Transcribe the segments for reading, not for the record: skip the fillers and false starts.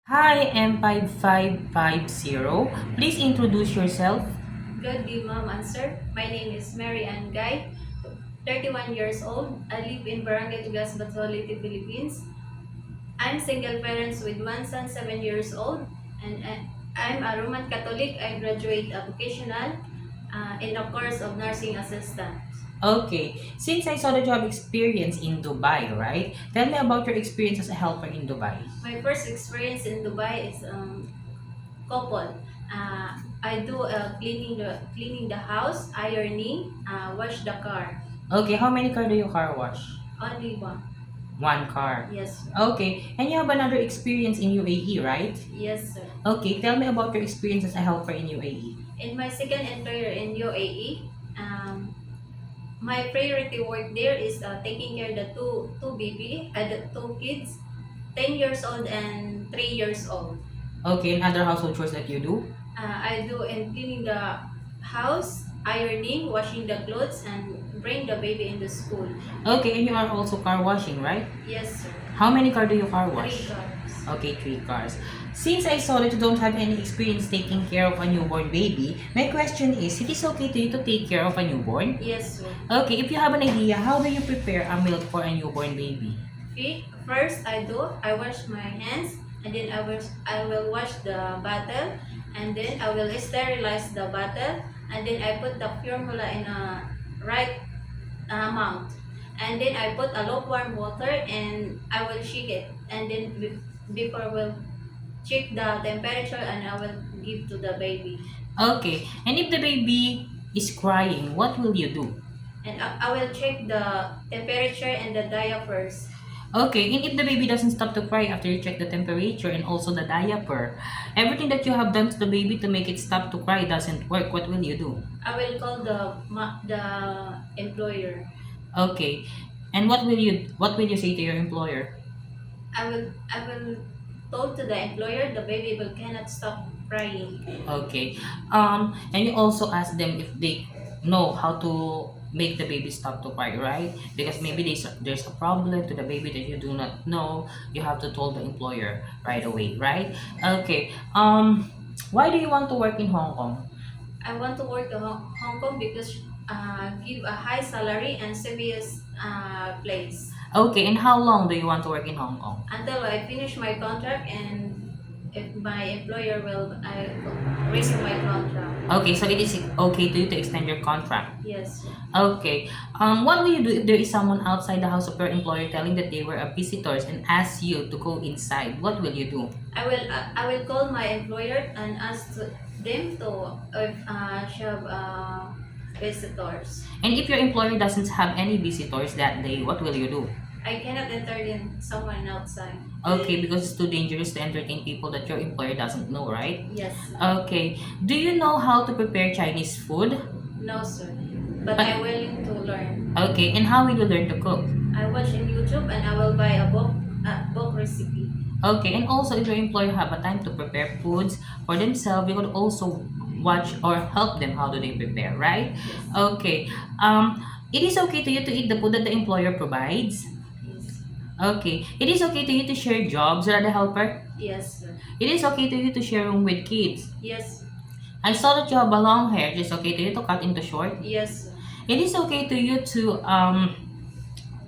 Hi, M5550. Please introduce yourself. Good day, ma'am and sir. My name is Mary Ann Guy, 31 years old. I live in Barangay Tugas, Batsoliti, Philippines. I'm single parents with one son, 7 years old, and I'm a Roman Catholic. I graduate a vocational in the course of nursing assistant. Okay, since I saw the job experience in Dubai, right? Tell me about your experience as a helper in Dubai. My first experience in Dubai is couple. I do cleaning the house, ironing, wash the car. Okay, how many car do you car wash? Only one. One car. Yes, sir. Okay, and you have another experience in UAE, right? Yes, sir. Okay, tell me about your experience as a helper in UAE. In my second employer in UAE, my priority work there is taking care of the two baby, the two kids, 10 years old and 3 years old. Okay, and other household chores that you do? I do in cleaning the house, ironing, washing the clothes, and bring the baby in the school. Okay, and you are also car washing, right? Yes, sir. How many car do you car Three wash? cars. Okay, three cars. Since I saw that you don't have any experience taking care of a newborn baby, my question is, it is okay to you to take care of a newborn? Yes, sir. Okay, if you have an idea, how do you prepare a milk for a newborn baby? First, I wash my hands, and then I will wash the bottle, and then I will sterilize the bottle, and then I put the formula in a right amount, and then I put a lukewarm water, and I will shake it, and then before I will check the temperature, and I will give to the baby, Okay, and if the baby is crying, what will you do? and I will check the temperature and the diapers. Okay, and if the baby doesn't stop to cry after you check the temperature and also the diaper, everything that you have done to the baby to make it stop to cry doesn't work, what will you do? I will call the employer. Okay, and what will you say to your employer? I will told to the employer the baby will cannot stop crying. Okay. And you also ask them if they know how to make the baby stop to cry, right? Because maybe there's a problem to the baby that you do not know. You have to tell the employer right away, right? Okay. Why do you want to work in Hong Kong? I want to work in Hong Kong because give a high salary and service place Okay, and how long do you want to work in Hong Kong? until I finish my contract, and if my employer will renew my contract. Okay, so it is okay to you to extend your contract. Yes. Okay. What will you do if there is someone outside the house of your employer telling that they were a visitors and ask you to go inside? What will you do? I will call my employer and ask them to if she have visitors. And if your employer doesn't have any visitors that day, what will you do? I cannot entertain someone outside. Okay, because it's too dangerous to entertain people that your employer doesn't know, right? Yes. Okay. Do you know how to prepare Chinese food? No, sir. But But- I'm willing to learn. Okay, and how will you learn to cook? I watch in YouTube, and I will buy a book recipe. Okay, and also if your employer have a time to prepare foods for themselves, you could also watch or help them how do they prepare, right? Yes. Okay. It is okay to you to eat the food that the employer provides. Yes. Okay. It is okay to you to share jobs with the helper. Yes, sir. It is okay to you to share room with kids. Yes. I saw that you have a long hair. It is okay to you to cut into short. Yes, sir. It is okay to you to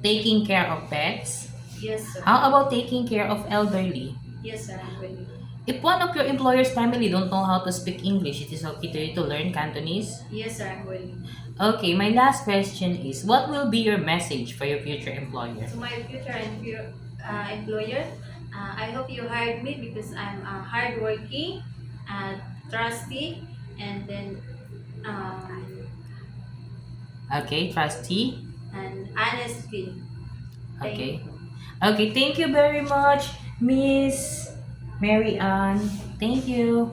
taking care of pets. Yes, sir. How about taking care of elderly? Yes, sir. I'm willing. If one of your employer's family don't know how to speak English, it is okay to you to learn Cantonese. Yes, sir. I'm willing. Okay, my last question is, what will be your message for your future employer? To my future employer, I hope you hired me because I'm hardworking, trusty, and then um, Okay, trustee. and honestly. Thank Okay. you. Okay, thank you very much, Miss Mary Ann. Thank you.